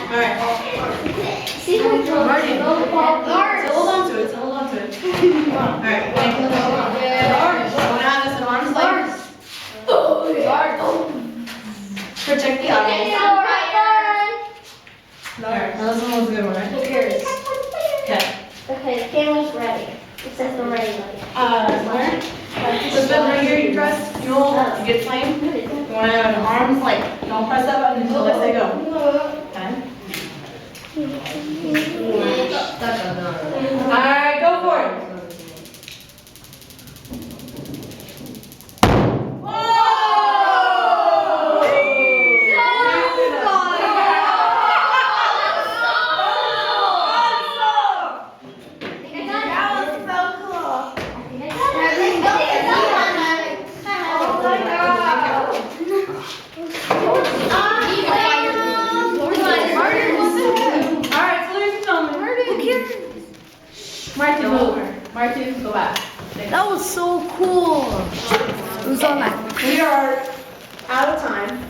Alright. See how it's Lars. Hold on to it. Alright. Lars. Don't have this in arms like protect the audience. Alright, now this one was a good one, right? Who cares? Okay. Okay, the camera's ready. It says I'm ready. Where? So then right here you press fuel, you get flame. You want to have an arms like, don't press that button until I say go. Okay? Alright, go for it. Martin, go back. That was so cool. It was all like. We are out of time.